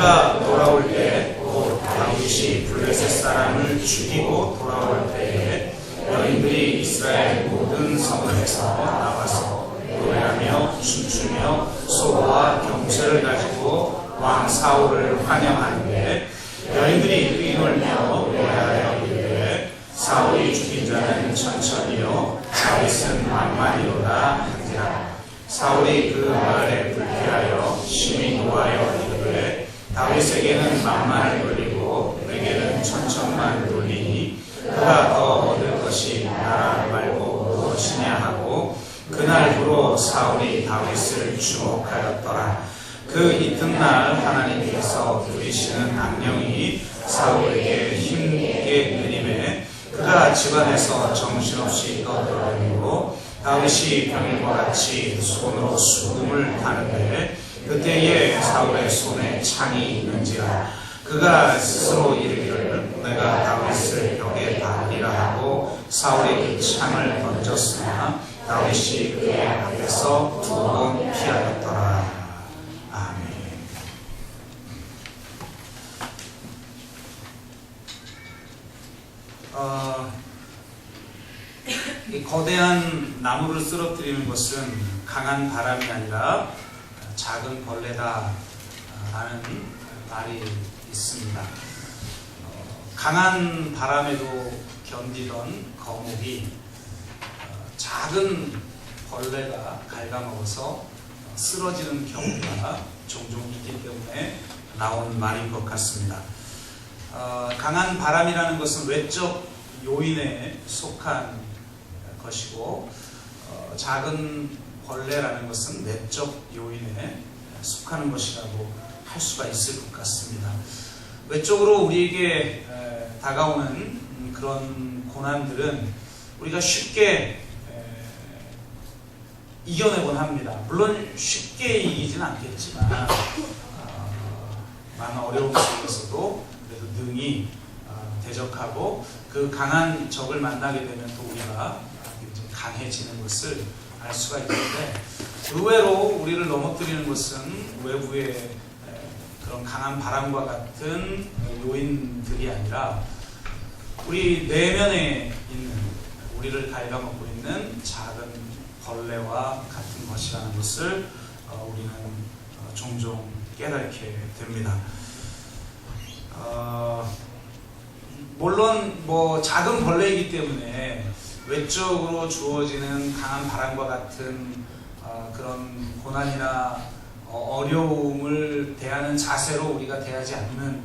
그가 돌아올 때 곧 다윗이 블레셋 사람을 죽이고 돌아올 때에 여인들이 이스라엘 모든 성읍에서 나와서 노래하며 춤추며 소고와 경쇠를 가지고 왕 사울을 환영하는데 여인들이 뛰놀며 노래하여 이르되 사울이 죽인 자는 천천히요 다윗은 만만히로다 한지라. 사울이 그 말에 불쾌하여 심히 노하여 이르되 다윗에게는 만만을 돌리고 내게는 천천만 돌리니 그가 더 얻을 것이 나라 말고 무엇이냐 하고 그날부로 사울이 다윗을 주목하였더라. 그 이튿날 하나님께서 부리시는 악령이 사울에게 힘있게 내림에 그가 집안에서 정신없이 떠들어다니고 다윗이 병일과 같이 손으로 수금을 타는데 그때에 사울의 손에 창이 있는지라. 그가 스스로 이르기를 내가 다윗을 벽에 박으리라 하고 사울이 그 창을 던졌으나 다윗이 그의 앞에서 2번 피하였더라. 아멘. 이 거대한 나무를 쓰러뜨리는 것은 강한 바람이 아니라 작은 벌레다 라는 말이 있습니다. 강한 바람에도 견디던 거목이 작은 벌레가 갉아먹어서 쓰러지는 경우가 종종 있기 때문에 나온 말인 것 같습니다. 강한 바람이라는 것은 외적 요인에 속한 것이고 작은 벌레라는 것은 내적 요인에 속하는 것이라고 할 수가 있을 것 같습니다. 외적으로 우리에게 다가오는 그런 고난들은 우리가 쉽게 이겨내곤 합니다. 물론 쉽게 이기진 않겠지만 많은 어려움 속에서도 그래도 능히 대적하고 그 강한 적을 만나게 되면 또 우리가 강해지는 것을 알 수가 있는데 의외로 우리를 넘어뜨리는 것은 외부의 그런 강한 바람과 같은 요인들이 아니라 우리 내면에 있는 우리를 갉아먹고 있는 작은 벌레와 같은 것이라는 것을 우리는 종종 깨닫게 됩니다. 물론 작은 벌레이기 때문에 외적으로 주어지는 강한 바람과 같은 그런 고난이나 어려움을 대하는 자세로 우리가 대하지 않는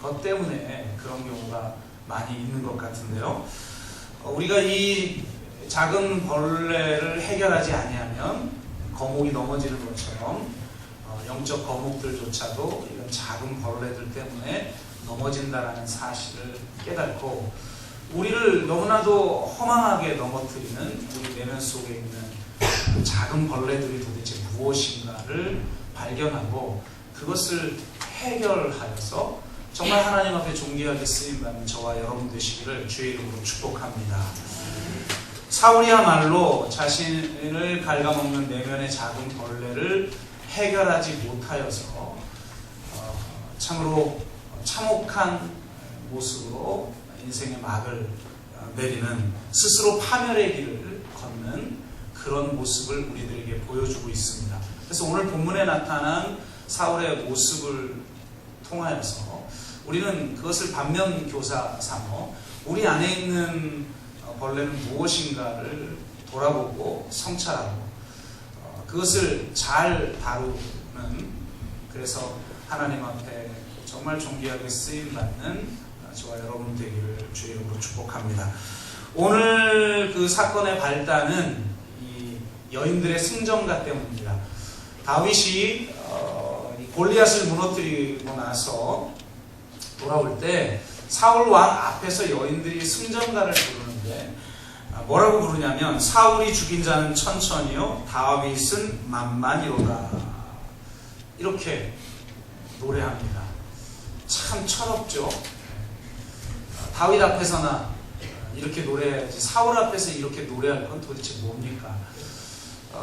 것 때문에 그런 경우가 많이 있는 것 같은데요. 우리가 이 작은 벌레를 해결하지 아니하면 거목이 넘어지는 것처럼 영적 거목들조차도 이런 작은 벌레들 때문에 넘어진다라는 사실을 깨닫고 우리를 너무나도 허망하게 넘어뜨리는 우리 내면 속에 있는 작은 벌레들이 도대체 무엇인가를 발견하고 그것을 해결하여서 정말 하나님 앞에 존귀하게 쓰임받는 저와 여러분 되시기를 주의 이름으로 축복합니다. 사울이야말로 자신을 갉아먹는 내면의 작은 벌레를 해결하지 못하여서 참으로 참혹한 모습으로 인생의 막을 내리는 스스로 파멸의 길을 걷는 그런 모습을 우리들에게 보여주고 있습니다. 그래서 오늘 본문에 나타난 사울의 모습을 통하여서 우리는 그것을 반면교사 삼어 우리 안에 있는 벌레는 무엇인가를 돌아보고 성찰하고 그것을 잘 다루는 그래서 하나님 앞에 정말 존귀하게 쓰임받는 저와 여러분 되기를 주의 이름으로 축복합니다. 오늘 그 사건의 발단은 이 여인들의 승전가 때문입니다. 다윗이 골리앗을 무너뜨리고 나서 돌아올 때 사울 왕 앞에서 여인들이 승전가를 부르는데 뭐라고 부르냐면 사울이 죽인 자는 천천히요 다윗은 만만히로다 이렇게 노래합니다. 참 철없죠. 다윗 앞에서나 이렇게 노래해야지 사울 앞에서 이렇게 노래할 건 도대체 뭡니까?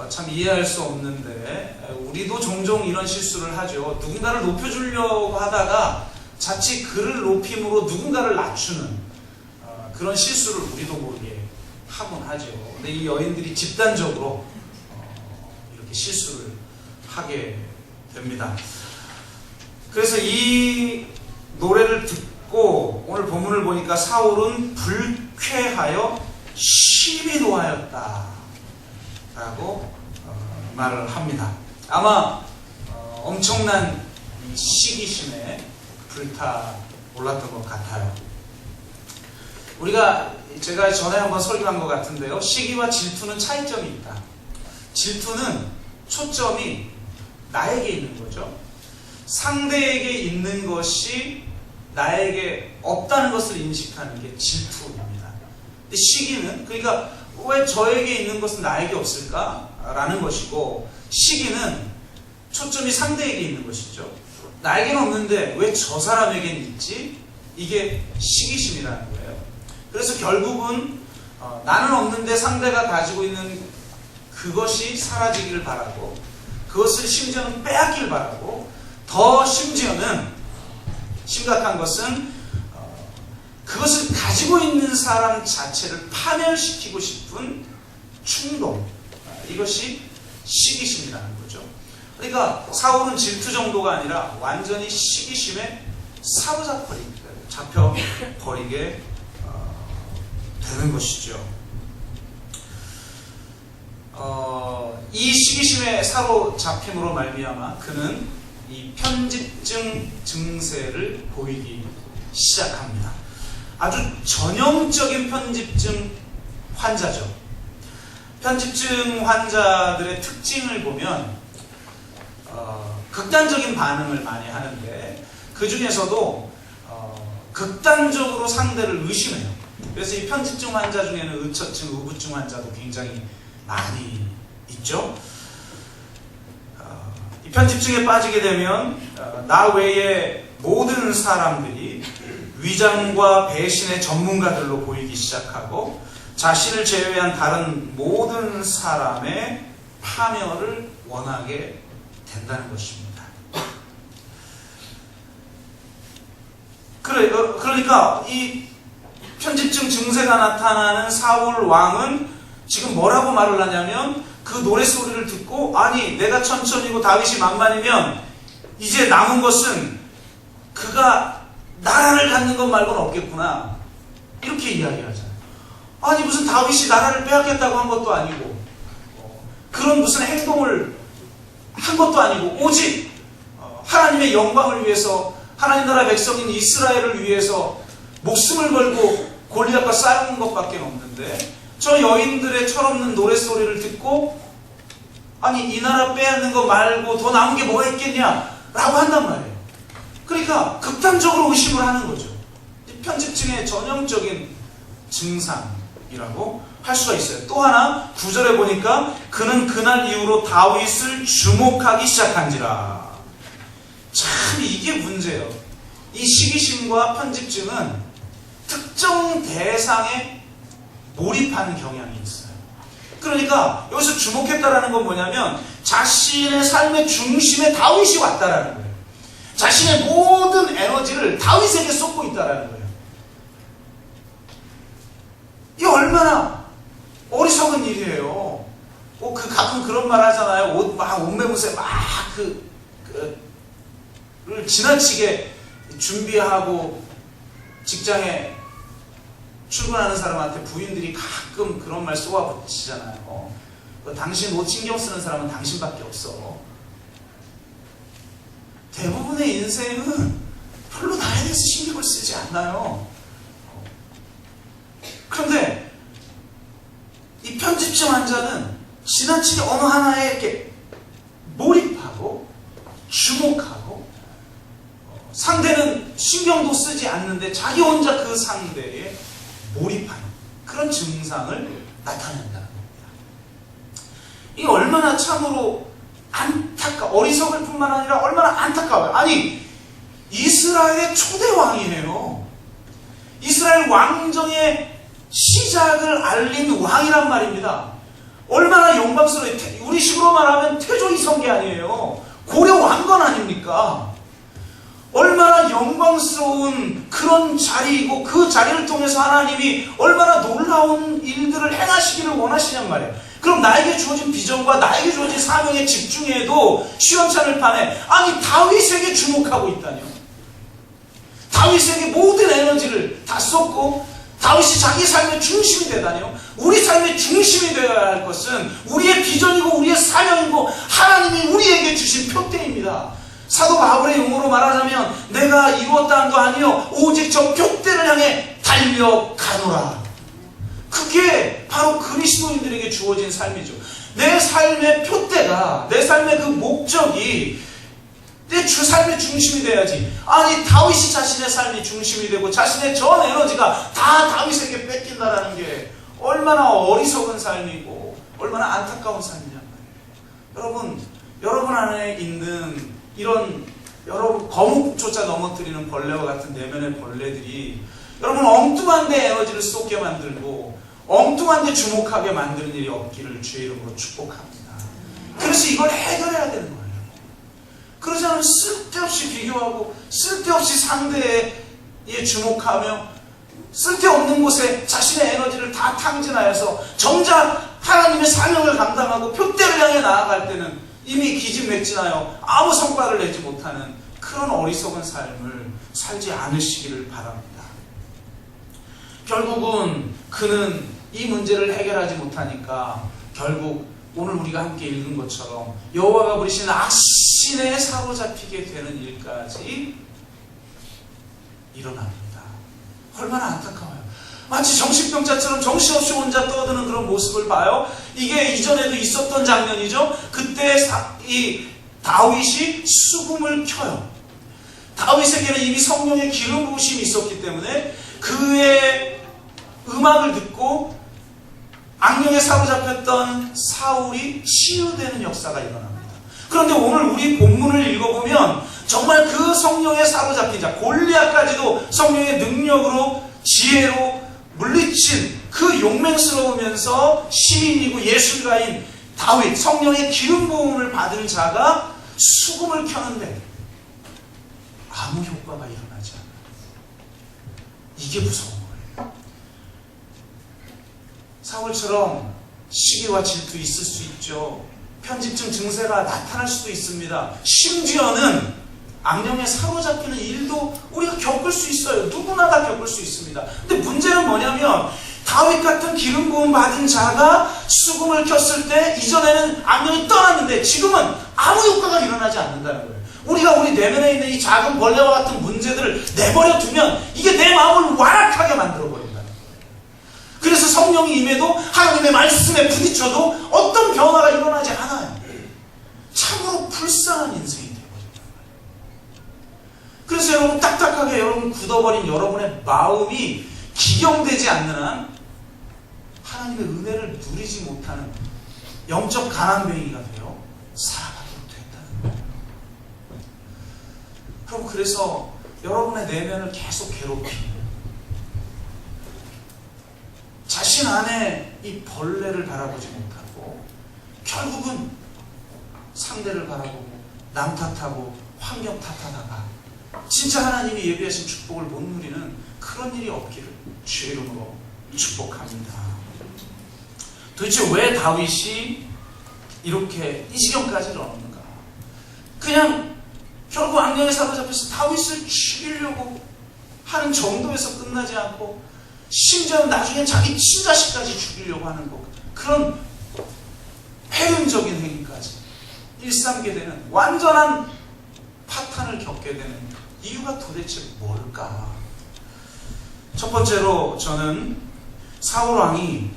참 이해할 수 없는데 우리도 종종 이런 실수를 하죠. 누군가를 높여주려고 하다가 자칫 그를 높임으로 누군가를 낮추는 그런 실수를 우리도 모르게 하곤 하죠. 근데 이 여인들이 집단적으로 이렇게 실수를 하게 됩니다. 그래서 이 노래를 듣고 오늘 본문을 보니까 사울은 불쾌하여 심히 노하였다 라고 말을 합니다. 아마 엄청난 시기심에 불타올랐던 것 같아요. 제가 전에 한번 설교한 것 같은데요. 시기와 질투는 차이점이 있다. 질투는 초점이 나에게 있는 거죠. 상대에게 있는 것이 나에게 없다는 것을 인식하는 게 질투입니다. 근데 시기는, 그러니까 왜 저에게 있는 것은 나에게 없을까? 라는 것이고, 시기는 초점이 상대에게 있는 것이죠. 나에게는 없는데 왜 저 사람에게는 있지? 이게 시기심이라는 거예요. 그래서 결국은 나는 없는데 상대가 가지고 있는 그것이 사라지기를 바라고, 그것을 심지어는 빼앗기를 바라고, 더 심지어는 심각한 것은 그것을 가지고 있는 사람 자체를 파멸시키고 싶은 충동, 이것이 시기심이라는 거죠. 그러니까 사울은 질투 정도가 아니라 완전히 시기심에 잡혀버리게 되는 것이죠. 이 시기심에 사로잡힘으로 말미암아 그는 이 편집증 증세를 보이기 시작합니다. 아주 전형적인 편집증 환자죠. 편집증 환자들의 특징을 보면 극단적인 반응을 많이 하는데 그 중에서도 극단적으로 상대를 의심해요. 그래서 이 편집증 환자 중에는 의처증, 의부증 환자도 굉장히 많이 있죠. 이 편집증에 빠지게 되면 나 외에 모든 사람들이 위장과 배신의 전문가들로 보이기 시작하고 자신을 제외한 다른 모든 사람의 파멸을 원하게 된다는 것입니다. 그러니까 이 편집증 증세가 나타나는 사울 왕은 지금 뭐라고 말을 하냐면 그 노랫소리를 듣고 아니 내가 천천히고 다윗이 만만이면 이제 남은 것은 그가 나라를 갖는 것 말고는 없겠구나 이렇게 이야기하잖아요. 아니 무슨 다윗이 나라를 빼앗겠다고 한 것도 아니고 그런 무슨 행동을 한 것도 아니고 오직 하나님의 영광을 위해서 하나님 나라 백성인 이스라엘을 위해서 목숨을 걸고 골리앗과 싸우는 것밖에 없는데 저 여인들의 철없는 노랫소리를 듣고 아니 이 나라 빼앗는 거 말고 더 남은 게 뭐가 있겠냐 라고 한단 말이에요. 그러니까 극단적으로 의심을 하는 거죠. 편집증의 전형적인 증상이라고 할 수가 있어요. 또 하나 9절에 보니까 그는 그날 이후로 다윗을 주목하기 시작한지라. 참 이게 문제예요. 이 시기심과 편집증은 특정 대상에 몰입하는 경향이 있어요. 그러니까 여기서 주목했다라는 건 뭐냐면 자신의 삶의 중심에 다윗이 왔다라는 거예요. 자신의 모든 에너지를 다윗에게 쏟고 있다라는 거예요. 이게 얼마나 어리석은 일이에요. 가끔 그런 말 하잖아요. 옷매무새 를 지나치게 준비하고 직장에 출근하는 사람한테 부인들이 가끔 그런 말 쏘아붙이잖아요. 당신 옷 신경 쓰는 사람은 당신밖에 없어. 대부분의 인생은 별로 나에 대해서 신경을 쓰지 않나요? 그런데 이 편집증 환자는 지나치게 어느 하나에 이렇게 몰입하고 주목하고 상대는 신경도 쓰지 않는데 자기 혼자 그 상대에 몰입하는 그런 증상을 나타낸다는 겁니다. 이게 얼마나 참으로 어리석을 뿐만 아니라 얼마나 안타까워요. 아니 이스라엘의 초대 왕이에요. 이스라엘 왕정의 시작을 알린 왕이란 말입니다. 얼마나 영광스러워요. 우리 식으로 말하면 태조이성계 아니에요. 고려 왕건 아닙니까? 얼마나 영광스러운 그런 자리이고 그 자리를 통해서 하나님이 얼마나 놀라운 일들을 행하시기를 원하시냔 말이에요. 그럼 나에게 주어진 비전과 나에게 주어진 사명에 집중해도 시원찮을 판에 아니 다윗에게 주목하고 있다뇨. 다윗에게 모든 에너지를 다 쏟고 다윗이 자기 삶의 중심이 되다뇨. 우리 삶의 중심이 되어야 할 것은 우리의 비전이고 우리의 사명이고 하나님이 우리에게 주신 표대입니다. 사도 바울의 용어로 말하자면 내가 이루었다 한도 아니요 오직 저 표대를 향해 달려가노라. 그게 바로 그리스도인들에게 주어진 삶이죠. 내 삶의 표대가, 내 삶의 그 목적이 내 주 삶의 중심이 돼야지. 아니 다윗이 자신의 삶이 중심이 되고 자신의 전 에너지가 다 다윗에게 뺏긴다라는 게 얼마나 어리석은 삶이고 얼마나 안타까운 삶이냐 말이에요. 여러분 안에 있는 이런 여러분 거목조차 넘어뜨리는 벌레와 같은 내면의 벌레들이 여러분 엉뚱한 데 에너지를 쏟게 만들고 엉뚱한 데 주목하게 만드는 일이 없기를 주의 이름으로 축복합니다. 그래서 이걸 해결해야 되는 거예요. 그러지 않으면 쓸데없이 비교하고 쓸데없이 상대에 주목하며 쓸데없는 곳에 자신의 에너지를 다 탕진하여서 정작 하나님의 사명을 감당하고 표대를 향해 나아갈 때는 이미 기진맥진하여 아무 성과를 내지 못하는 그런 어리석은 삶을 살지 않으시기를 바랍니다. 결국은 그는 이 문제를 해결하지 못하니까 결국 오늘 우리가 함께 읽은 것처럼 여호와가 부리시는 악신에 사로잡히게 되는 일까지 일어납니다. 얼마나 안타까워요. 마치 정신병자처럼 정신없이 혼자 떠드는 그런 모습을 봐요. 이게 이전에도 있었던 장면이죠. 그때 이 다윗이 수금을 켜요. 다윗에게는 이미 성령의 기름 부으심이 있었기 때문에 그의 음악을 듣고 악령에 사로잡혔던 사울이 치유되는 역사가 일어납니다. 그런데 오늘 우리 본문을 읽어보면 정말 그 성령에 사로잡힌 자 골리앗까지도 성령의 능력으로 지혜로 물리친 그 용맹스러우면서 시인이고 예술가인 다윗, 성령의 기름 부음을 받은 자가 수금을 켜는데 아무 효과가 일어나지 않아요. 이게 무서운 거예요. 사울처럼 시기와 질투 있을 수 있죠. 편집증 증세가 나타날 수도 있습니다. 심지어는 악령에 사로잡히는 일도 우리가 겪을 수 있어요. 누구나 다 겪을 수 있습니다. 근데 문제는 뭐냐면 다윗 같은 기름 부음 받은 자가 수금을 켰을 때 이전에는 악령이 떠났는데 지금은 아무 효과가 일어나지 않는다는 거예요. 우리가 우리 내면에 있는 이 작은 벌레와 같은 문제들을 내버려 두면 이게 내 마음을 완악하게 만들어 버린다는 거예요. 그래서 성령이 임해도 하나님의 말씀에 부딪혀도 어떤 변화가 일어나지 않아요. 참으로 불쌍한 인생이 되어버린다. 그래서 여러분 딱딱하게 여러분 굳어버린 여러분의 마음이 기경되지 않는 한 하나님의 은혜를 누리지 못하는 영적 가난뱅이가 되어 살아가도록 된다는 거예요. 그럼 그래서 여러분의 내면을 계속 괴롭히는 자신 안에 이 벌레를 바라보지 못하고 결국은 상대를 바라보고 남 탓하고 환경 탓하다가 진짜 하나님이 예비하신 축복을 못 누리는 그런 일이 없기를 주의 이름으로 축복합니다. 도대체 왜 다윗이 이렇게 이 지경까지 이르렀는가? 그냥 결국 악령에 사로잡혀서 다윗을 죽이려고 하는 정도에서 끝나지 않고 심지어 나중에 자기 친자식까지 죽이려고 하는 것, 그런 폐륜적인 행위까지 일삼게 되는 완전한 파탄을 겪게 되는 이유가 도대체 뭘까? 첫 번째로 저는 사울 왕이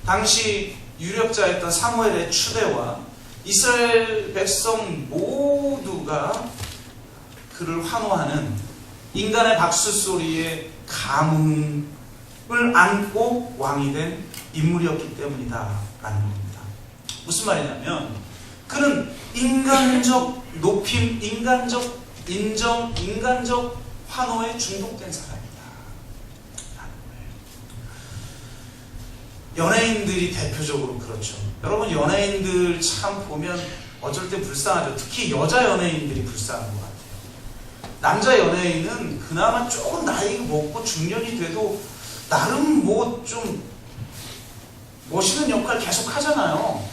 당시 유력자였던 사무엘의 추대와 이스라엘 백성 모두가 그를 환호하는 인간의 박수 소리에 감흥을 안고 왕이 된 인물이었기 때문이다라는 겁니다. 무슨 말이냐면 그는 인간적 높임, 인간적 인정, 인간적 환호에 중독된 사람이다 라는 거예요. 연예인들이 대표적으로 그렇죠. 여러분, 연예인들 참 보면 어쩔 때 불쌍하죠. 특히 여자 연예인들이 불쌍한 것 같아요. 남자 연예인은 그나마 조금 나이 먹고 중년이 돼도 나름 뭐 좀 멋있는 역할 계속 하잖아요.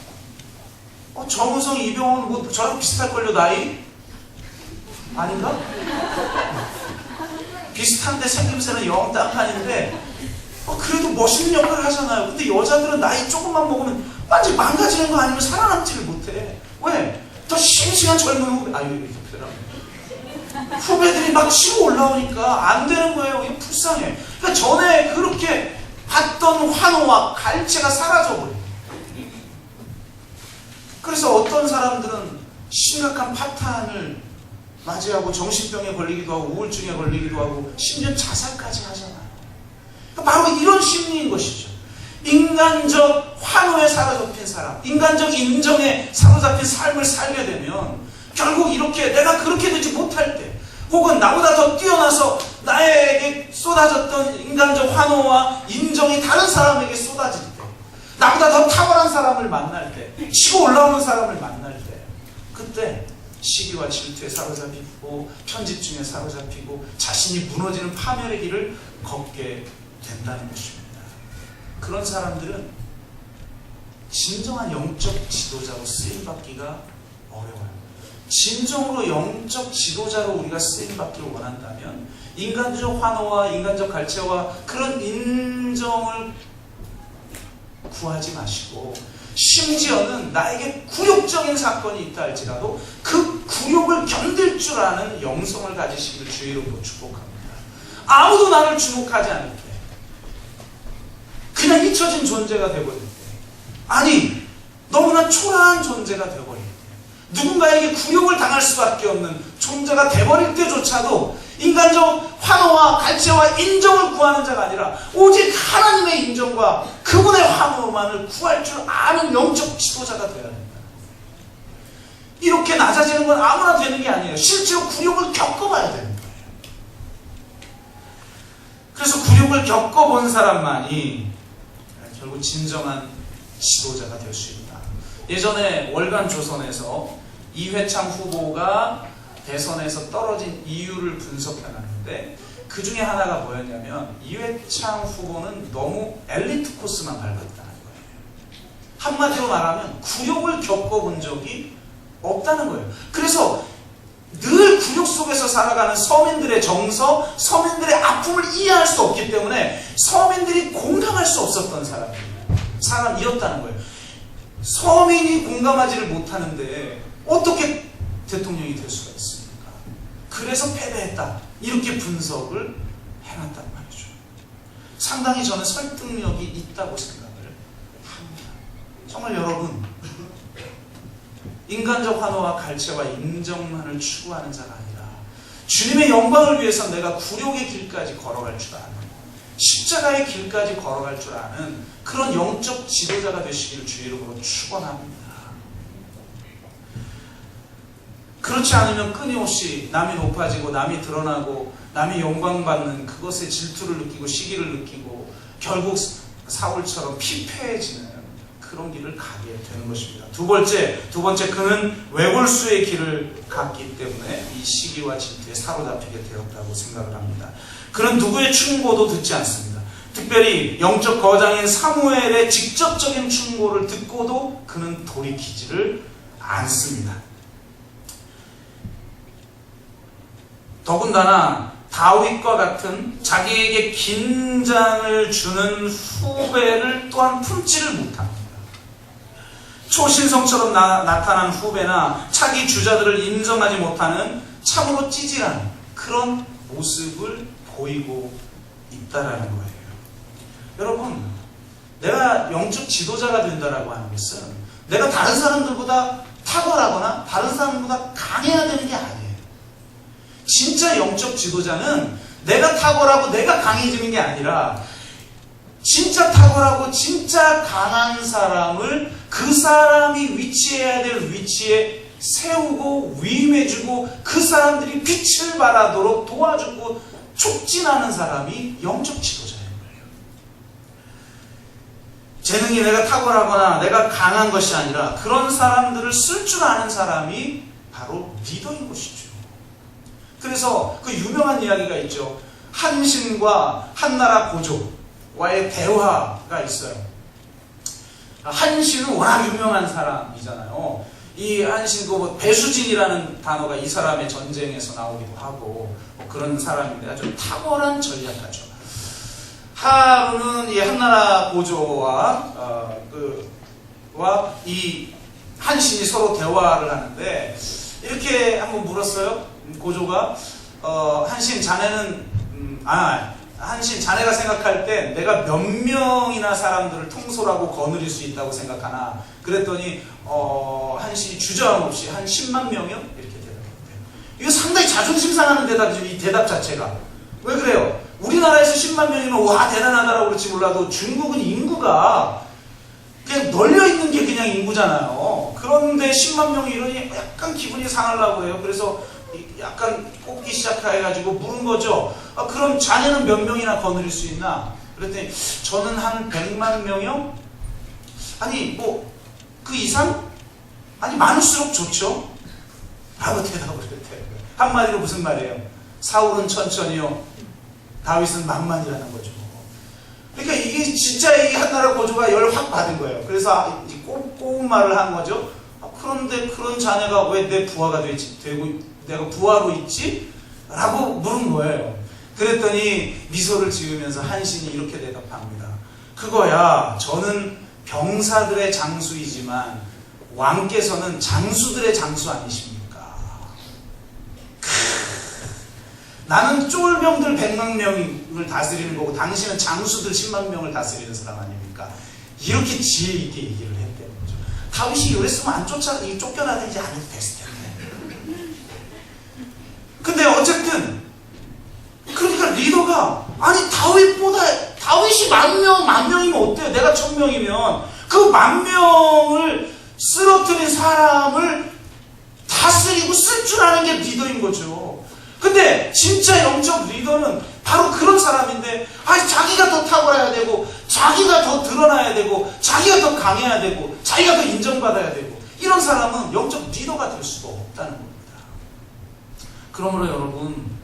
정우성, 이병헌 뭐 저랑 비슷할걸요, 나이? 아닌가? 비슷한데 생김새는 영 딴판인데 그래도 멋있는 역할을 하잖아요. 근데 여자들은 나이 조금만 먹으면 완전 망가지는 거 아니면 살아남지를 못해. 왜? 더 싱싱한 젊은 후배, 이렇게 표현하면 후배들이 막 치고 올라오니까 안 되는 거예요. 이게 불쌍해. 그러니까 전에 그렇게 봤던 환호와 갈채가 사라져버려요. 그래서 어떤 사람들은 심각한 파탄을 맞이하고 정신병에 걸리기도 하고 우울증에 걸리기도 하고 심지어 자살까지 하잖아요. 바로 이런 심리인 것이죠. 인간적 환호에 사로잡힌 사람, 인간적 인정에 사로잡힌 삶을 살게 되면 결국 이렇게 내가 그렇게 되지 못할 때, 혹은 나보다 더 뛰어나서 나에게 쏟아졌던 인간적 환호와 인정이 다른 사람에게 쏟아질 때, 나보다 더 탁월한 사람을 만날 때, 치고 올라오는 사람을 만날 때, 그때 시기와 질투에 사로잡히고 편집증에 사로잡히고 자신이 무너지는 파멸의 길을 걷게 된다는 것입니다. 그런 사람들은 진정한 영적 지도자로 쓰임받기가 어려워요. 진정으로 영적 지도자로 우리가 쓰임받기를 원한다면 인간적 환호와 인간적 갈채와 그런 인정을 구하지 마시고, 심지어는 나에게 굴욕적인 사건이 있다 할지라도 그 굴욕을 견딜 줄 아는 영성을 가지시기를 주의 이름으로 축복합니다. 아무도 나를 주목하지 않을 때, 그냥 잊혀진 존재가 되어버릴 때, 아니 너무나 초라한 존재가 되어버릴 때, 누군가에게 굴욕을 당할 수밖에 없는 존재가 되어버릴 때조차도 인간적 환호와 갈채와 인정을 구하는 자가 아니라 오직 하나님의 인정과 그분의 환호만을 구할 줄 아는 영적 지도자가 되어야 된다. 이렇게 낮아지는 건 아무나 되는 게 아니에요. 실제로 굴욕을 겪어봐야 되는 거예요. 그래서 굴욕을 겪어본 사람만이 결국 진정한 지도자가 될 수 있다. 예전에 월간 조선에서 이회창 후보가 대선에서 떨어진 이유를 분석해놨는데 그 중에 하나가 뭐였냐면 이회창 후보는 너무 엘리트 코스만 밟았다는 거예요. 한마디로 말하면 굴욕을 겪어본 적이 없다는 거예요. 그래서 늘 굴욕 속에서 살아가는 서민들의 정서, 서민들의 아픔을 이해할 수 없기 때문에 서민들이 공감할 수 없었던 사람이었다는 거예요. 서민이 공감하지를 못하는데 어떻게 대통령이 될 수가 있습니까? 그래서 패배했다. 이렇게 분석을 해놨단 말이죠. 상당히 저는 설득력이 있다고 생각을 합니다. 정말 여러분, 인간적 환호와 갈채와 인정만을 추구하는 자가 아니라 주님의 영광을 위해서 내가 굴욕의 길까지 걸어갈 줄 아는, 십자가의 길까지 걸어갈 줄 아는 그런 영적 지도자가 되시기를 주의 이름으로 축원합니다. 그렇지 않으면 끊임없이 남이 높아지고 남이 드러나고 남이 영광받는 그것에 질투를 느끼고 시기를 느끼고 결국 사울처럼 피폐해지는 그런 길을 가게 되는 것입니다. 두 번째 그는 외골수의 길을 갔기 때문에 이 시기와 질투에 사로잡히게 되었다고 생각을 합니다. 그는 누구의 충고도 듣지 않습니다. 특별히 영적 거장인 사무엘의 직접적인 충고를 듣고도 그는 돌이키지를 않습니다. 더군다나 다윗과 같은 자기에게 긴장을 주는 후배를 또한 품지를 못합니다. 초신성처럼 나타난 후배나 차기 주자들을 인정하지 못하는 참으로 찌질한 그런 모습을 보이고 있다라는 거예요. 여러분, 내가 영적 지도자가 된다라고 하는 것은 내가 다른 사람들보다 탁월하거나 다른 사람보다 강해야 되는 게 아니에요. 진짜 영적 지도자는 내가 탁월하고 내가 강해지는 게 아니라 진짜 탁월하고 진짜 강한 사람을 그 사람이 위치해야 될 위치에 세우고 위임해주고 그 사람들이 빛을 발하도록 도와주고 촉진하는 사람이 영적 지도자인 거예요. 재능이 내가 탁월하거나 내가 강한 것이 아니라 그런 사람들을 쓸 줄 아는 사람이 바로 리더인 것이죠. 그래서 그 유명한 이야기가 있죠. 한신과 한나라 고조와의 대화가 있어요. 한신은 워낙 유명한 사람이잖아요. 이 한신, 배수진이라는 단어가 이 사람의 전쟁에서 나오기도 하고 그런 사람인데 아주 탁월한 전략가죠. 하루는 이 한나라 고조와 이 한신이 서로 대화를 하는데 이렇게 한번 물었어요. 고조가 한신 자네는 한신 자네가 생각할 때 내가 몇 명이나 사람들을 통솔하고 거느릴 수 있다고 생각하나? 그랬더니 한신이 주저함 없이 한 10만 명이요? 이렇게 대답했대요. 이거 상당히 자존심 상하는 대답이죠. 이 대답 자체가. 왜 그래요? 우리나라에서 10만 명이면 와 대단하다라고 그럴지 몰라도 중국은 인구가 그냥 널려있는 게 그냥 인구잖아요. 그런데 10만 명이 이러니 약간 기분이 상하려고 그래요. 그래서 약간 꼽기 시작해가지고 물은 거죠. 그럼 자네는 몇 명이나 거느릴 수 있나? 그랬더니 저는 한 100만 명이요? 아니 그 이상? 아니 많을수록 좋죠? 라고 대답을 했대요. 한마디로 무슨 말이에요? 사울은 천천히요, 다윗은 만만이라는 거죠. 그러니까 이게 진짜 이 한나라 고조가 열 확 받은 거예요. 그래서 꼬운 말을 한 거죠. 그런데 그런 자네가 왜 내 부하가 되고 내가 부하로 있지? 라고 물은 거예요. 그랬더니 미소를 지으면서 한신이 이렇게 대답합니다. 그거야, 저는 병사들의 장수이지만 왕께서는 장수들의 장수 아니십니까? 나는 쫄병들 100만 명을 다스리는 거고 당신은 장수들 10만 명을 다스리는 사람 아닙니까? 이렇게 지혜 있게 얘기를 했대요. 다윗이 이랬으면 쫓겨나든지 안 해도 됐을 텐데. 근데 어쨌든 그러니까 리더가 다윗이 만 명이면 어때요? 내가 1000명이면 그 10,000명을 쓰러뜨린 사람을 다스리고 쓸 줄 아는 게 리더인 거죠. 근데 진짜 영적 리더는 바로 그런 사람인데 자기가 더 탁월해야 되고 자기가 더 드러나야 되고 자기가 더 강해야 되고 자기가 더 인정받아야 되고 이런 사람은 영적 리더가 될 수가 없다는 겁니다. 그러므로 여러분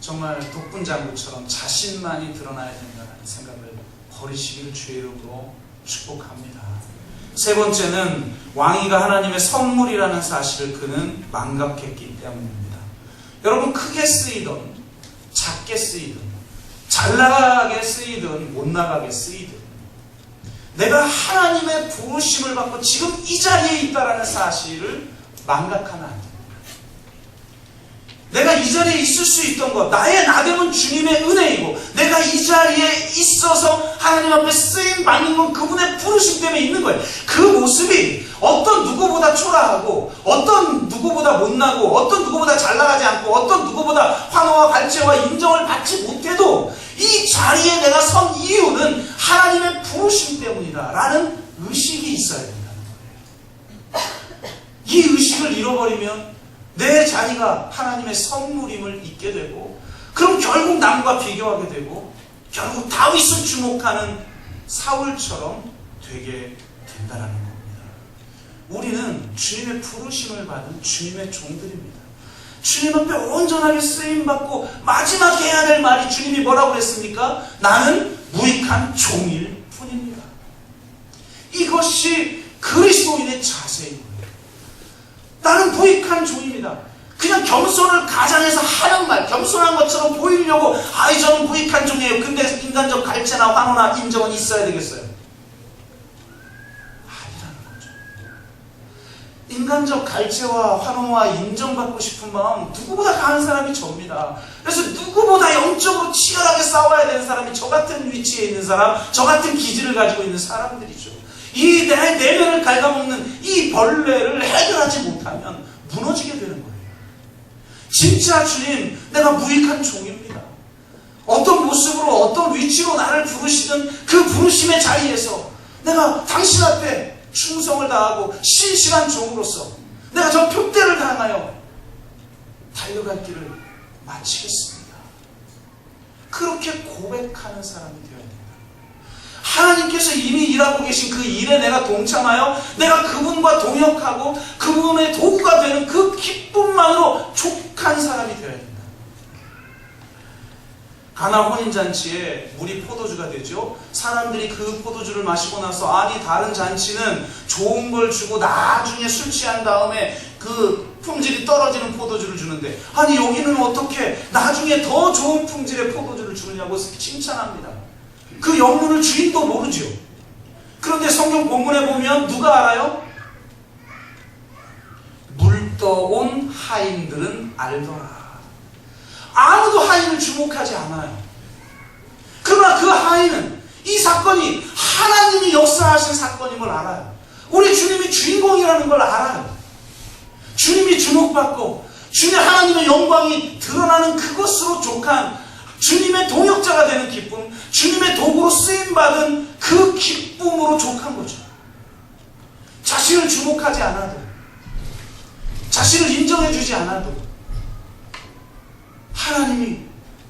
정말 독분장구처럼 자신만이 드러나야 된다는 생각을 버리시기를 주의 이름으로 축복합니다. 세 번째는 왕위가 하나님의 선물이라는 사실을 그는 망각했기 때문입니다. 여러분 크게 쓰이든 작게 쓰이든 잘 나가게 쓰이든 못 나가게 쓰이든 내가 하나님의 부르심을 받고 지금 이 자리에 있다는 사실을 망각하면 안 됩니다. 내가 이 자리에 있을 수 있던 것, 나의 나됨은 주님의 은혜이고 내가 이 자리에 있어서 하나님 앞에 쓰임 받는 건 그분의 부르심 때문에 있는 거예요. 그 모습이 어떤 누구보다 초라하고 어떤 누구보다 못나고 어떤 누구보다 잘 나가지 않고 어떤 누구보다 환호와 갈채와 인정을 받지 못해도 이 자리에 내가 선 이유는 하나님의 부르심 때문이다 라는 의식이 있어야 된다는 거예요. 이 의식을 잃어버리면 내 자리가 하나님의 선물임을 잊게 되고 그럼 결국 남과 비교하게 되고 결국 다윗을 주목하는 사울처럼 되게 된다는 겁니다. 우리는 주님의 부르심을 받은 주님의 종들입니다. 주님 앞에 온전하게 쓰임받고 마지막에 해야 될 말이 주님이 뭐라고 그랬습니까? 나는 무익한 종일 뿐입니다. 이것이 그리스도인의 자세인 거예요. 나는 무익한 종입니다. 그냥 겸손을 가장해서 하는 말, 겸손한 것처럼 보이려고 저는 무익한 종이에요. 근데 인간적 갈채나 환호나 인정은 있어야 되겠어요? 아니라는 거죠. 인간적 갈채와 환호와 인정받고 싶은 마음 누구보다 강한 사람이 접니다. 그래서 누구보다 영적으로 치열하게 싸워야 되는 사람이 저 같은 위치에 있는 사람, 저 같은 기질을 가지고 있는 사람들이죠. 이 내면을 갉아먹는 이 벌레를 해결하지 못하면 무너지게 되는 거예요. 진짜 주님, 내가 무익한 종입니다. 어떤 모습으로 어떤 위치로 나를 부르시든 그 부르심의 자리에서 내가 당신 앞에 충성을 다하고 신실한 종으로서 내가 저 표대를 당하여 달려갈 길을 마치겠습니다. 그렇게 고백하는 사람이 되어야 된다. 하나님께서 이미 일하고 계신 그 일에 내가 동참하여 내가 그분과 동역하고 그분의 도구가 되는 그 기쁨만으로 족한 사람이 되어야 된다. 가나 혼인잔치에 물이 포도주가 되죠. 사람들이 그 포도주를 마시고 나서 아니 다른 잔치는 좋은 걸 주고 나중에 술 취한 다음에 그 품질이 떨어지는 포도주를 주는데 아니 여기는 어떻게 나중에 더 좋은 품질의 포도주를 주느냐고 칭찬합니다. 그 영문을 주인도 모르죠. 그런데 성경 본문에 보면 누가 알아요? 물 떠온 하인들은 알더라. 아무도 하인을 주목하지 않아요. 그러나 그 하인은 이 사건이 하나님이 역사하신 사건임을 알아요. 우리 주님이 주인공이라는 걸 알아요. 주님이 주목받고 주님 하나님의 영광이 드러나는 그것으로 족한 주님의 동역자가 되는 기쁨, 주님의 도구로 쓰임받은 그 기쁨으로 족한 거죠. 자신을 주목하지 않아도, 자신을 인정해주지 않아도 하나님이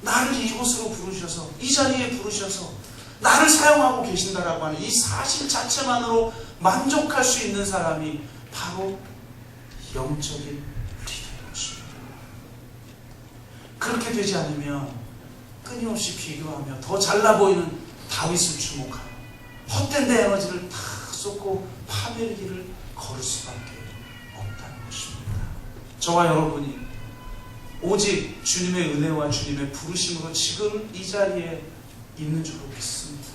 나를 이곳으로 부르셔서 이 자리에 부르셔서 나를 사용하고 계신다라고 하는 이 사실 자체만으로 만족할 수 있는 사람이 바로 영적인 리더인 것입니다. 그렇게 되지 않으면 끊임없이 비교하며 더 잘나 보이는 다윗을 주목하며 헛된 내 에너지를 다 쏟고 파멸의 길을 걸을 수밖에 없다는 것입니다. 저와 여러분이 오직 주님의 은혜와 주님의 부르심으로 지금 이 자리에 있는 줄로 믿습니다.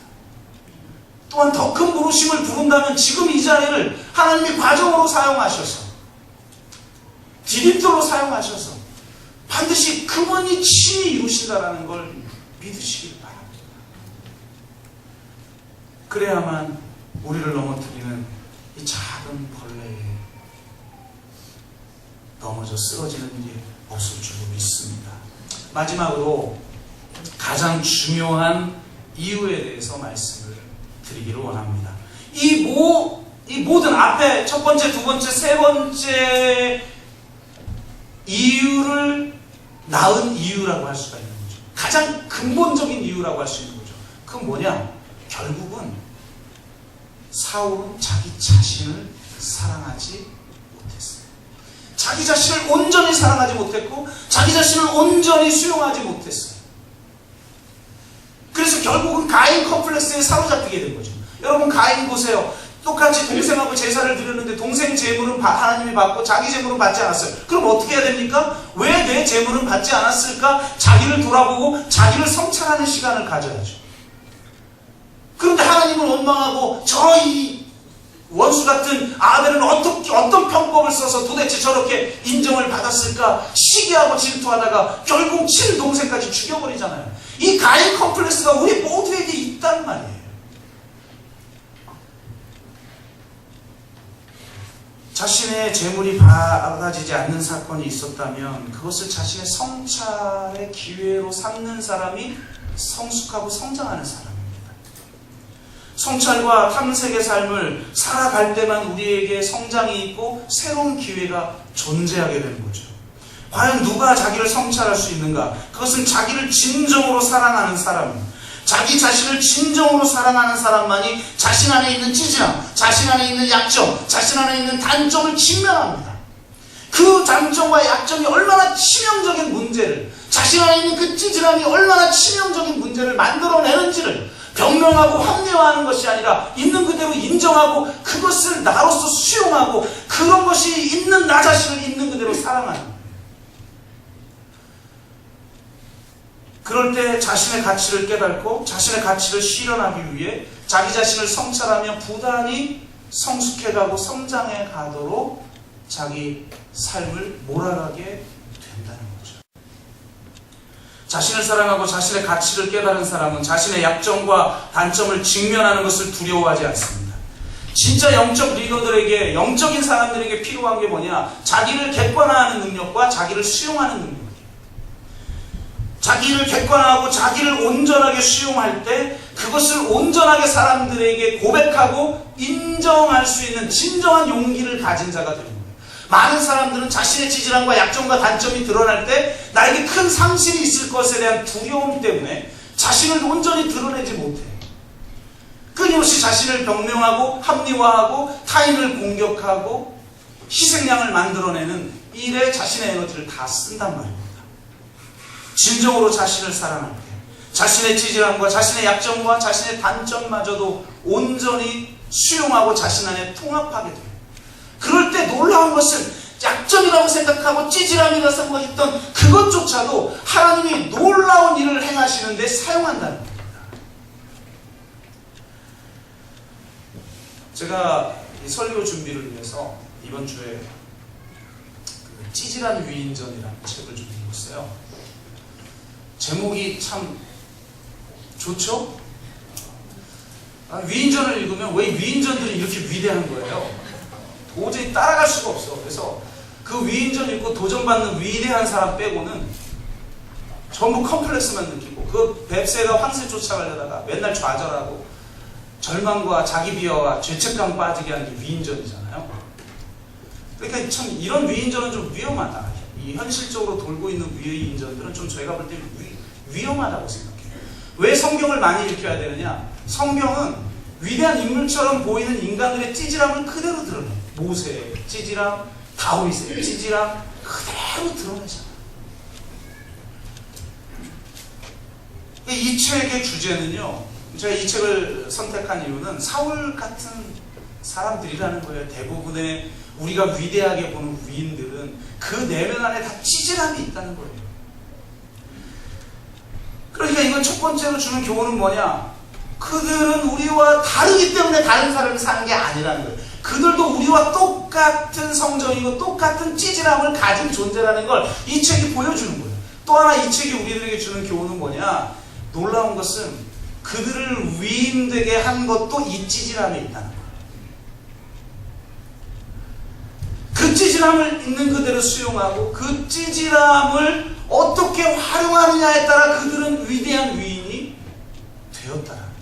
또한 더 큰 부르심을 부른다면 지금 이 자리를 하나님이 과정으로 사용하셔서 디딤돌로 사용하셔서 반드시 그분이 친히 이루신다라는 걸 믿으시길 바랍니다. 그래야만 우리를 넘어뜨리는 이 작은 벌레에 넘어져 쓰러지는 일이 없을 줄로 믿습니다. 마지막으로 가장 중요한 이유에 대해서 말씀을 드리기를 원합니다. 이 모든 앞에 첫 번째, 두 번째, 세 번째 이유를 낳은 이유라고 할 수가 있는 거죠. 가장 근본적인 이유라고 할 수 있는 거죠. 그건 뭐냐? 결국은 사울은 자기 자신을 사랑하지 못했어요. 자기 자신을 온전히 사랑하지 못했고 자기 자신을 온전히 수용하지 못했어요. 그래서 결국은 가인 컴플렉스에 사로잡히게 된 거죠. 여러분 가인 보세요. 똑같이 동생하고 제사를 드렸는데 동생 재물은 하나님이 받고 자기 재물은 받지 않았어요. 그럼 어떻게 해야 됩니까? 왜 내 재물은 받지 않았을까? 자기를 돌아보고 자기를 성찰하는 시간을 가져야죠. 그런데 하나님을 원망하고 이 원수 같은 아벨은 어떤 편법을 써서 도대체 저렇게 인정을 받았을까? 시기하고 질투하다가 결국 친동생까지 죽여버리잖아요. 이 가인 컴플렉스가 우리 모두에게 있단 말이에요. 자신의 재물이 받아지지 않는 사건이 있었다면 그것을 자신의 성찰의 기회로 삼는 사람이 성숙하고 성장하는 사람입니다. 성찰과 탐색의 삶을 살아갈 때만 우리에게 성장이 있고 새로운 기회가 존재하게 되는 거죠. 과연 누가 자기를 성찰할 수 있는가? 그것은 자기를 진정으로 사랑하는 사람, 자기 자신을 진정으로 사랑하는 사람만이 자신 안에 있는 찌질함, 자신 안에 있는 약점, 자신 안에 있는 단점을 직면합니다. 그 단점과 약점이 얼마나 치명적인 문제를, 자신 안에 있는 그 찌질함이 얼마나 치명적인 문제를 만들어내는지를 변명하고 합리화하는 것이 아니라 있는 그대로 인정하고 그것을 나로서 수용하고 그런 것이 있는 나 자신을 있는 그대로 사랑하는, 그럴 때 자신의 가치를 깨닫고 자신의 가치를 실현하기 위해 자기 자신을 성찰하며 부단히 성숙해가고 성장해 가도록 자기 삶을 몰아가게 된다는 거죠. 자신을 사랑하고 자신의 가치를 깨달은 사람은 자신의 약점과 단점을 직면하는 것을 두려워하지 않습니다. 진짜 영적 리더들에게, 영적인 사람들에게 필요한 게 뭐냐? 자기를 객관화하는 능력과 자기를 수용하는 능력. 자기를 객관화하고 자기를 온전하게 수용할 때 그것을 온전하게 사람들에게 고백하고 인정할 수 있는 진정한 용기를 가진 자가 되는 거예요. 많은 사람들은 자신의 지질함과 약점과 단점이 드러날 때 나에게 큰 상실이 있을 것에 대한 두려움 때문에 자신을 온전히 드러내지 못해요. 끊임없이 자신을 변명하고 합리화하고 타인을 공격하고 희생양을 만들어내는 일에 자신의 에너지를 다 쓴단 말입니다. 진정으로 자신을 사랑할 때 자신의 찌질함과 자신의 약점과 자신의 단점마저도 온전히 수용하고 자신 안에 통합하게 돼요. 그럴 때 놀라운 것은 약점이라고 생각하고 찌질함이라고 생각했던 그것조차도 하나님이 놀라운 일을 행하시는데 사용한다는 겁니다. 제가 이 설교 준비를 위해서 이번 주에 그 찌질한 위인전이라는 책을 좀 읽었어요. 제목이 참 좋죠? 위인전을 읽으면 왜 위인전들이 이렇게 위대한 거예요? 도저히 따라갈 수가 없어. 그래서 그 위인전 읽고 도전받는 위대한 사람 빼고는 전부 컴플렉스만 느끼고 그 뱁새가 황새 쫓아가려다가 맨날 좌절하고 절망과 자기 비하와 죄책감 빠지게 하는 게 위인전이잖아요. 그러니까 참 이런 위인전은 좀 위험하다. 이 현실적으로 돌고 있는 위인전들은 좀 저희가 볼 때 위험하다고 생각해요. 왜 성경을 많이 읽혀야 되느냐? 성경은 위대한 인물처럼 보이는 인간들의 찌질함을 그대로 드러내요. 모세의 찌질함, 다윗의 찌질함 그대로 드러내잖아요. 이 책의 주제는요, 제가 이 책을 선택한 이유는 사울 같은 사람들이라는 거예요. 대부분의 우리가 위대하게 보는 위인들은 그 내면 안에 다 찌질함이 있다는 거예요. 그러니까 이건 첫 번째로 주는 교훈은 뭐냐? 그들은 우리와 다르기 때문에 다른 삶을 사는 게 아니라는 거예요. 그들도 우리와 똑같은 성정이고 똑같은 찌질함을 가진 존재라는 걸 이 책이 보여주는 거예요. 또 하나 이 책이 우리들에게 주는 교훈은 뭐냐? 놀라운 것은 그들을 위임되게 한 것도 이 찌질함에 있다는 거예요. 그 찌질함을 있는 그대로 수용하고 그 찌질함을 어떻게 활용하느냐에 따라 그들은 위대한 위인이 되었다는 거예요.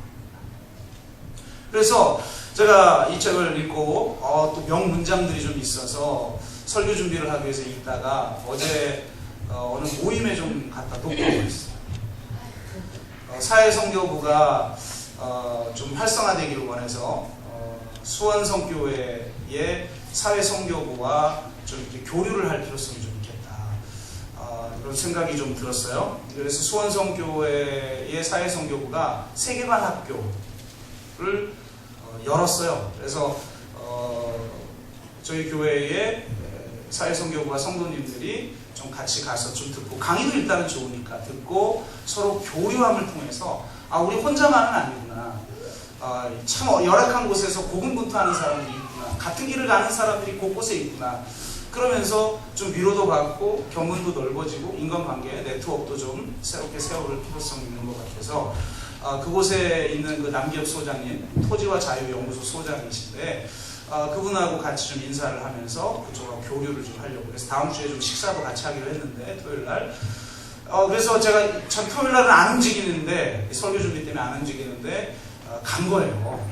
그래서 제가 이 책을 읽고 또 명문장들이 좀 있어서 설교 준비를 하기 위해서 읽다가 어제 어느 모임에 좀 갖다 놓고 있어요. 사회선교부가 좀 활성화되기를 원해서 수원성교회의 사회선교부와 좀 이렇게 교류를 할 필요성이 좀 있겠다. 그런 생각이 좀 들었어요. 그래서 수원성교회의 사회선교부가 세계관 학교를 열었어요. 그래서 저희 교회의 사회선교부와 성도님들이 좀 같이 가서 좀 듣고, 강의도 일단은 좋으니까 듣고 서로 교류함을 통해서 우리 혼자만은 아니구나. 참 열악한 곳에서 고군분투하는 사람들이 있구나. 같은 길을 가는 사람들이 곳곳에 있구나. 그러면서 좀 위로도 받고 견문도 넓어지고 인간관계 네트워크도 좀 새롭게 세워볼 필요성이 있는 것 같아서 그곳에 있는 그 남기혁 소장님, 토지와 자유연구소 소장이신데 그분하고 같이 좀 인사를 하면서 그쪽하고 교류를 좀 하려고, 그래서 다음 주에 좀 식사도 같이 하기로 했는데 토요일날 그래서 제가 참 토요일날은 안 움직이는데, 설교 준비 때문에 안 움직이는데 간 거예요.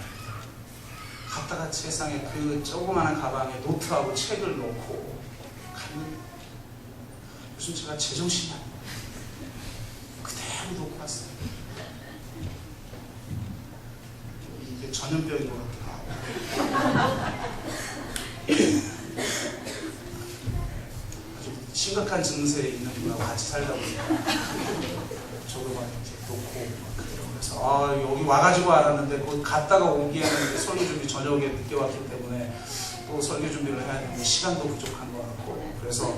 갔다가 세상에 그 조그마한 가방에 노트하고 책을 놓고 갔는데 무슨 제가 제정신이 아니에요. 그대로 놓고 왔어요. 이게 전염병인 것 같기도 하고 아주 심각한 증세에 있는 분하고 같이 살다 보니까 저도 막 이렇게 놓고 그래서 여기 와가지고 알았는데 곧 갔다가 오기에는 설교 준비 저녁에 늦게 왔기 때문에 또 설교 준비를 해야 되는데 시간도 부족한 것 같고, 그래서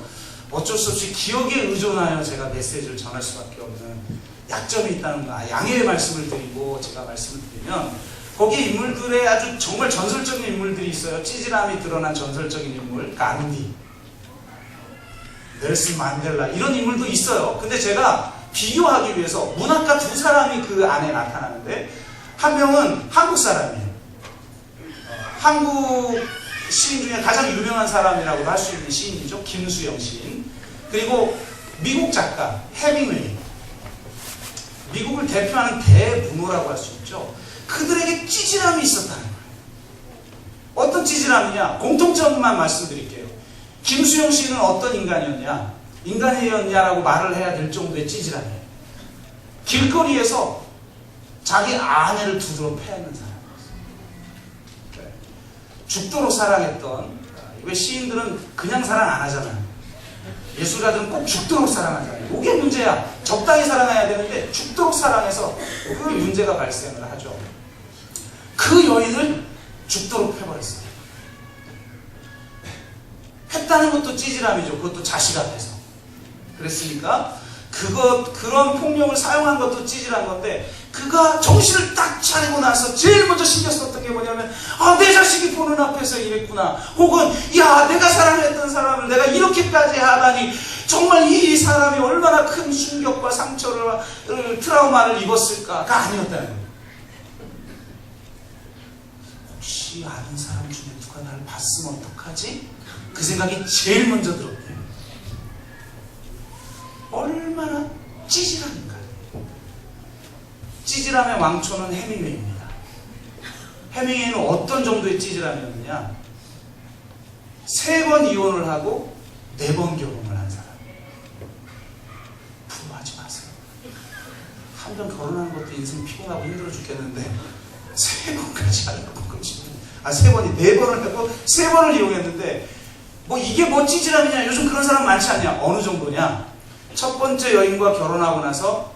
어쩔 수 없이 기억에 의존하여 제가 메시지를 전할 수밖에 없는 약점이 있다는 거, 양해의 말씀을 드리고 제가 말씀을 드리면 거기에 인물들의 아주 정말 전설적인 인물들이 있어요. 찌질함이 드러난 전설적인 인물, 간디, 넬슨 만델라 이런 인물도 있어요. 근데 제가 비교하기 위해서 문학가 두 사람이 그 안에 나타나는데, 한 명은 한국 사람이에요. 한국 시인 중에 가장 유명한 사람이라고 할 수 있는 시인이죠. 김수영 시인. 그리고 미국 작가 해밍웨이. 미국을 대표하는 대문호라고 할 수 있죠. 그들에게 찌질함이 있었다는 거예요. 어떤 찌질함이냐? 공통점만 말씀드릴게요. 김수영 시인은 어떤 인간이었냐? 인간이었냐라고 말을 해야 될 정도의 찌질함이에요. 길거리에서 자기 아내를 두드러 패는 사람. 죽도록 사랑했던, 왜 시인들은 그냥 사랑 안 하잖아요. 예술가들은 꼭 죽도록 사랑하잖아요. 이게 문제야. 적당히 사랑해야 되는데 죽도록 사랑해서 그 문제가 발생을 하죠. 그 여인을 죽도록 패버렸어요. 했다는 것도 찌질함이죠. 그것도 자식 앞에서. 그랬으니까 그런 폭력을 사용한 것도 찌질한 건데, 그가 정신을 딱 차리고 나서 제일 먼저 신경 썼던 게 뭐냐면, 내 자식이 보는 앞에서 이랬구나. 혹은 야, 내가 사랑했던 사람을 내가 이렇게까지 하다니, 정말 이 사람이 얼마나 큰 충격과 상처를, 트라우마를 입었을까가 아니었다는 거예요. 혹시 아는 사람 중에 누가 나를 봤으면 어떡하지? 그 생각이 제일 먼저 들었대요. 얼마나 찌질합니까? 찌질함의 왕초는 해밍웨이입니다. 해밍웨이는 어떤 정도의 찌질함이었느냐? 3번 이혼을 하고 4번 결혼을 한 사람. 부러워하지 마세요. 한 번 결혼하는 것도 인생 피곤하고 힘들어 죽겠는데 3번까지 하려고 그러시면, 3번이 4번을 하고 3번을 이용했는데, 이게 뭐 찌질함이냐? 요즘 그런 사람 많지 않냐? 어느 정도냐? 첫 번째 여인과 결혼하고 나서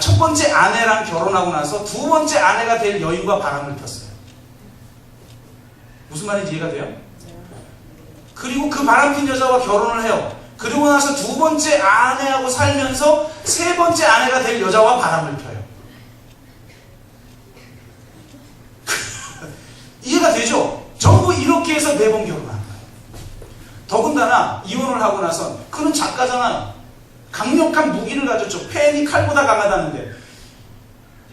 첫 번째 아내랑 결혼하고 나서 2번째 아내가 될 여인과 바람을 폈어요. 무슨 말인지 이해가 돼요? 그리고 그 바람핀 여자와 결혼을 해요. 그리고 나서 2번째 아내하고 살면서 3번째 아내가 될 여자와 바람을 펴요. 이해가 되죠? 전부 이렇게 해서 4번 결혼한 거예요. 더군다나 이혼을 하고 나서, 그는 작가잖아요. 강력한 무기를 가졌죠. 펜이 칼보다 강하다는데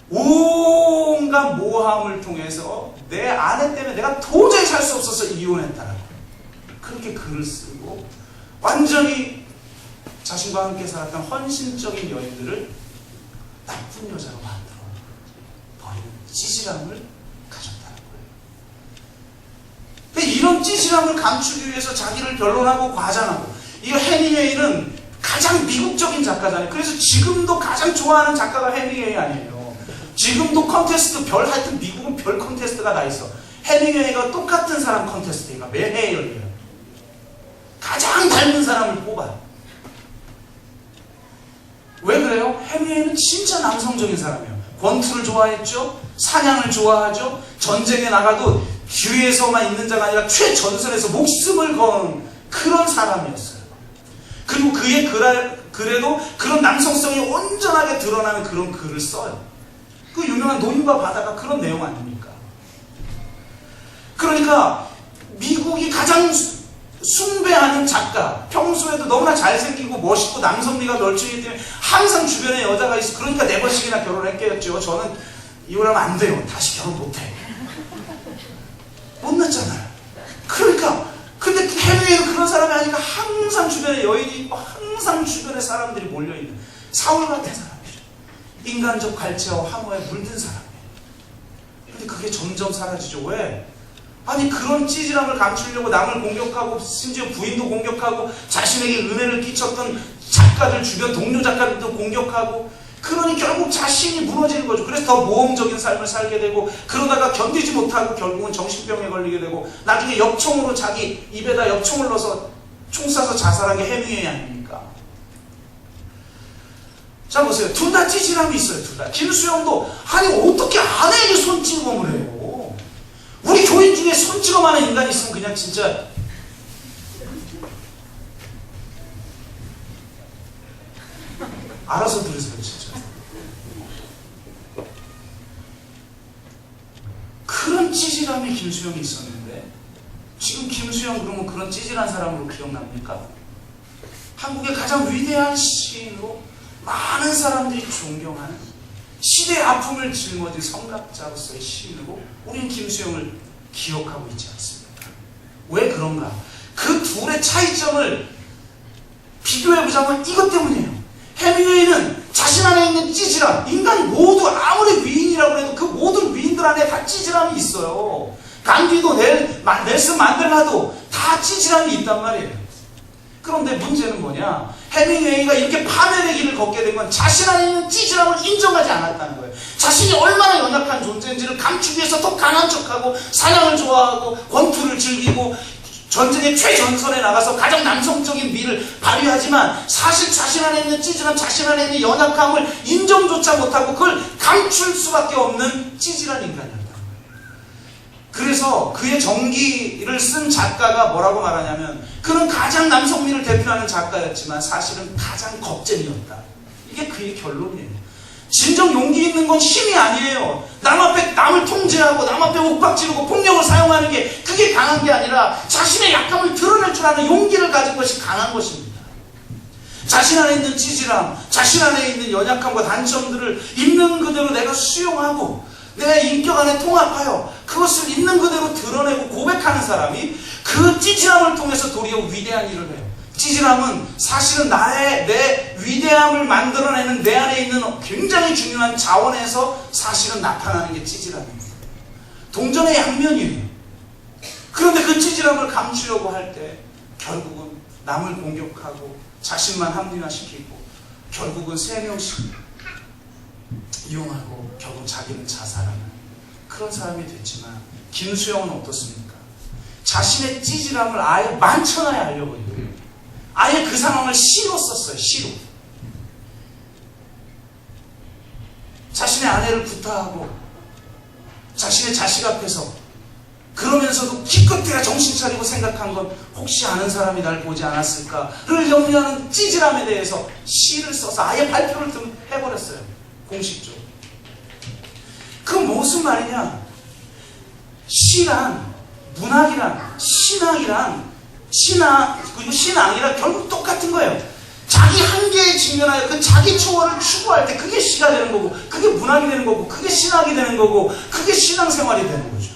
온갖 모함을 통해서 내 아내 때문에 내가 도저히 살 수 없어서 이혼했다라고 그렇게 글을 쓰고, 완전히 자신과 함께 살았던 헌신적인 여인들을 나쁜 여자로 만들어 버리는 찌질함을 가졌다는 거예요. 근데 이런 찌질함을 감추기 위해서 자기를 변론하고 과장하고, 이 해밍웨이는 가장 미국적인 작가잖아요. 그래서 지금도 가장 좋아하는 작가가 해밍웨이 아니에요. 지금도 컨테스트 하여튼 미국은 별 컨테스트가 다 있어. 해밍웨이가 똑같은 사람 컨테스트가 매해 열려요. 가장 닮은 사람을 뽑아요. 왜 그래요? 해밍웨이는 진짜 남성적인 사람이에요. 권투를 좋아했죠. 사냥을 좋아하죠. 전쟁에 나가도 뒤에서만 있는 자가 아니라 최전선에서 목숨을 건 그런 사람이었어요. 그리고 그의 글에도 그런 남성성이 온전하게 드러나는 그런 글을 써요. 그 유명한 노인과 바다가 그런 내용 아닙니까? 그러니까 미국이 가장 숭배하는 작가, 평소에도 너무나 잘생기고 멋있고 남성미가 널찍이기 때문에 항상 주변에 여자가 있어. 그러니까 4번씩이나 결혼했겠죠. 저는 이혼하면 안 돼요. 다시 결혼 못해. 못 낳잖아요. 그러니까 근데 해밍웨이는 그런 사람이 아니니까 항상 주변에 여인이 있고 항상 주변에 사람들이 몰려있는 사울 같은 사람이죠. 인간적 갈채와 함어에 물든 사람이에요. 근데 그게 점점 사라지죠. 왜? 아니 그런 찌질함을 감추려고 남을 공격하고 심지어 부인도 공격하고 자신에게 은혜를 끼쳤던 작가들, 주변 동료 작가들도 공격하고, 그러니 결국 자신이 무너지는 거죠. 그래서 더 모험적인 삶을 살게 되고, 그러다가 견디지 못하고 결국은 정신병에 걸리게 되고, 나중에 엽총으로 자기 입에다 엽총을 넣어서 총 쏴서 자살한 게 해밍웨이 아닙니까? 자 보세요. 둘 다 찌질함이 있어요. 둘 다. 김수영도 아니 어떻게 아내에게 손찌검을 해요? 우리 교인 중에 손찌검하는 인간이 있으면 그냥 진짜 알아서 들으세요. 진짜 그런 찌질함이 김수영이 있었는데, 지금 김수영 그러면 그런 찌질한 사람으로 기억납니까? 한국의 가장 위대한 시인으로 많은 사람들이 존경하는, 시대의 아픔을 짊어진 성각자로서의 시인으로 우리는 김수영을 기억하고 있지 않습니까? 왜 그런가? 그 둘의 차이점을 비교해보자면 이것 때문이에요. 해밍웨이는 자신 안에 있는 찌질함, 인간이 모두 아무리 위인이라고 해도 그 모든 위인들 안에 다 찌질함이 있어요. 간디도 넬슨 만델라도 다 찌질함이 있단 말이에요. 그런데 문제는 뭐냐? 해밍웨이가 이렇게 파멸의 길을 걷게 된 건 자신 안에 있는 찌질함을 인정하지 않았다는 거예요. 자신이 얼마나 연약한 존재인지를 감추기 위해서 더 강한 척하고 사냥을 좋아하고 권투를 즐기고 전쟁의 최전선에 나가서 가장 남성적인 미를 발휘하지만 사실 자신 안에 있는 찌질함, 자신 안에 있는 연약함을 인정조차 못하고 그걸 감출 수밖에 없는 찌질한 인간이었다. 그래서 그의 전기를 쓴 작가가 뭐라고 말하냐면 그는 가장 남성미를 대표하는 작가였지만 사실은 가장 겁쟁이였다. 이게 그의 결론이에요. 진정 용기 있는 건 힘이 아니에요. 남 앞에 남을 통제하고 남 앞에 옥박지르고 폭력을 사용하는 게 그게 강한 게 아니라 자신의 약함을 드러낼 줄 아는 용기를 가진 것이 강한 것입니다. 자신 안에 있는 찌질함, 자신 안에 있는 연약함과 단점들을 있는 그대로 내가 수용하고 내 인격 안에 통합하여 그것을 있는 그대로 드러내고 고백하는 사람이 그 찌질함을 통해서 도리어 위대한 일을 해요. 찌질함은 사실은 내 위대함을 만들어내는 내 안에 있는 굉장히 중요한 자원에서 사실은 나타나는 게 찌질함입니다. 동전의 양면이에요. 그런데 그 찌질함을 감추려고 할 때 결국은 남을 공격하고 자신만 합리화시키고 결국은 3명씩 이용하고 결국 자기는 자살하는 그런 사람이 됐지만 김수영은 어떻습니까? 자신의 찌질함을 아예 만천하에 알려버리고 아예 그 상황을 시로 썼어요. 시로. 자신의 아내를 구타하고 자신의 자식 앞에서 그러면서도 기껏해야 정신 차리고 생각한 건 혹시 아는 사람이 날 보지 않았을까를 염려하는 찌질함에 대해서 시를 써서 아예 발표를 해버렸어요. 공식적으로. 그건 무슨 말이냐? 시란, 문학이란, 그리고 신앙이랑 결국 똑같은 거예요. 자기 한계에 직면하여 그 자기 초월을 추구할 때 그게 시가 되는 거고 그게 문학이 되는 거고 그게 신학이 되는 거고 그게 신앙생활이 되는 거죠.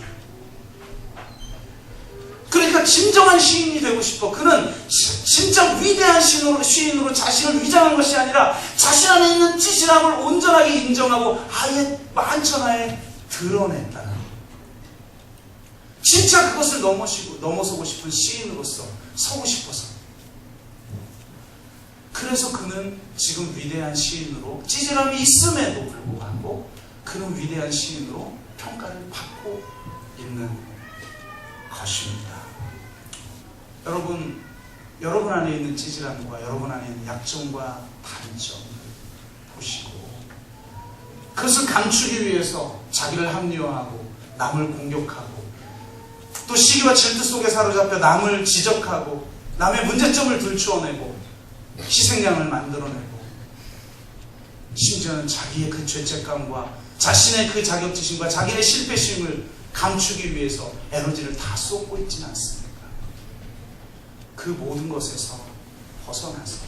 그러니까 진정한 시인이 되고 싶어. 그는 진짜 위대한 시인으로 자신을 위장한 것이 아니라 자신 안에 있는 찌질함을 온전하게 인정하고 아예 만천하에 드러냈다는 거예요. 진짜 그것을 넘어서고 싶은 시인으로서 서고 싶어서. 그래서 그는 지금 위대한 시인으로 찌질함이 있음에도 불구하고 그는 위대한 시인으로 평가를 받고 있는 것입니다. 여러분 안에 있는 찌질함과 여러분 안에 있는 약점과 단점을 보시고 그것을 감추기 위해서 자기를 합리화하고 남을 공격하고 또 시기와 질투 속에 사로잡혀 남을 지적하고 남의 문제점을 들추어내고 희생양을 만들어내고 심지어는 자기의 그 죄책감과 자신의 그 자격지심과 자기의 실패심을 감추기 위해서 에너지를 다 쏟고 있지는 않습니까? 그 모든 것에서 벗어나서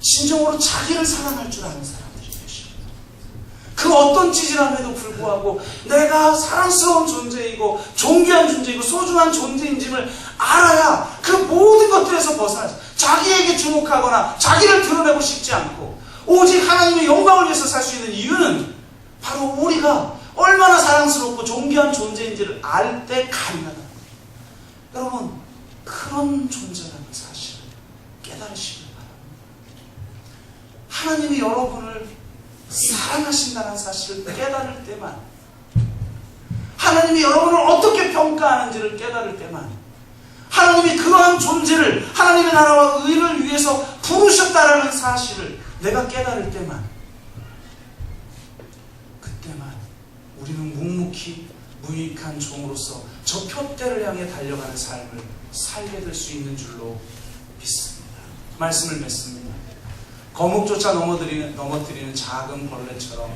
진정으로 자기를 사랑할 줄 아는 사람들이 계십니다. 그 어떤 찌질함에도 불구하고 내가 사랑스러운 존재이고 존귀한 존재이고 소중한 존재인지를 알아야 그 모든 것들에서 벗어나서 자기에게 주목하거나 자기를 드러내고 싶지 않고 오직 하나님의 영광을 위해서 살 수 있는 이유는 바로 우리가 얼마나 사랑스럽고 존귀한 존재인지를 알 때 가능하다. 여러분, 그런 존재라는 사실을 깨달으시길 바랍니다. 하나님이 여러분을 사랑하신다는 사실을 깨달을 때만, 하나님이 여러분을 어떻게 평가하는지를 깨달을 때만, 하나님이 그러한 존재를 하나님의 나라와 의를 위해서 부르셨다라는 사실을 내가 깨달을 때만, 그때만 우리는 묵묵히 무익한 종으로서 저 표대를 향해 달려가는 삶을 살게 될 수 있는 줄로 믿습니다. 말씀을 맺습니다. 거목조차 넘어뜨리는 작은 벌레처럼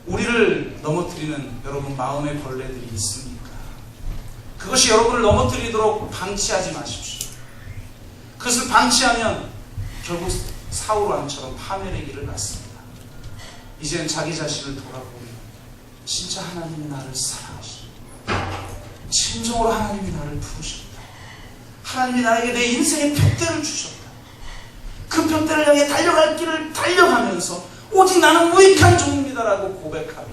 우리를 넘어뜨리는 여러분 마음의 벌레들이 있습니까? 그것이 여러분을 넘어뜨리도록 방치하지 마십시오. 그것을 방치하면 결국 사울왕처럼 파멸의 길을 갔습니다. 이제는 자기 자신을 돌아보며 진짜 하나님이 나를 사랑하시고 진정으로 하나님이 나를 부르셨다. 하나님이 나에게 내 인생의 푯대를 주셨다. 그 푯대를 향해 달려갈 길을 달려가면서 오직 나는 무익한 종입니다라고 고백하며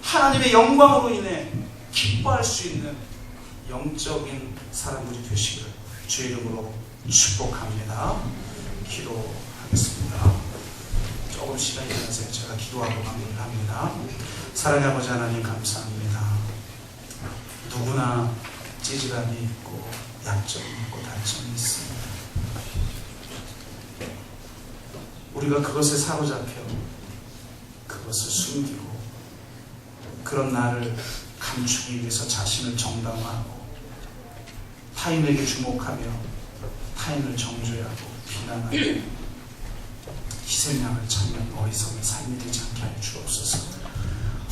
하나님의 영광으로 인해 기뻐할 수 있는 영적인 사람들이 되시기를 주 이름으로 축복합니다. 기도하겠습니다. 조금 시간이 지나서 제가 기도하고 마무리를 합니다. 사랑의 아버지 하나님 감사합니다. 누구나 찌질함이 있고 약점이 있고 단점이 있습니다. 우리가 그것에 사로잡혀 그것을 숨기고 그런 나를 감추기 위해서 자신을 정당화하고 타인에게 주목하며 타인을 정죄하고 비난하고 희생양을 찾는 어리석은 삶이 되지 않게 하여 주옵소서.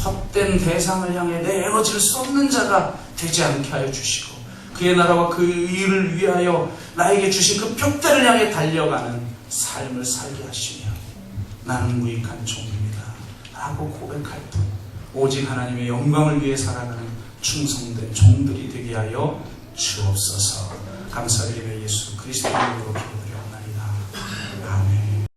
헛된 대상을 향해 내 에너지를 쏟는 자가 되지 않게 하여 주시고 그의 나라와 그 의를 위하여 나에게 주신 그 벽대를 향해 달려가는 삶을 살게 하시며 나는 무익한 종입니다 라고 고백할 뿐 오직 하나님의 영광을 위해 살아가는 충성된 종들이 되게 하여 주옵소서. 감사드리며 예수 그리스도의 이름으로 기도합니다.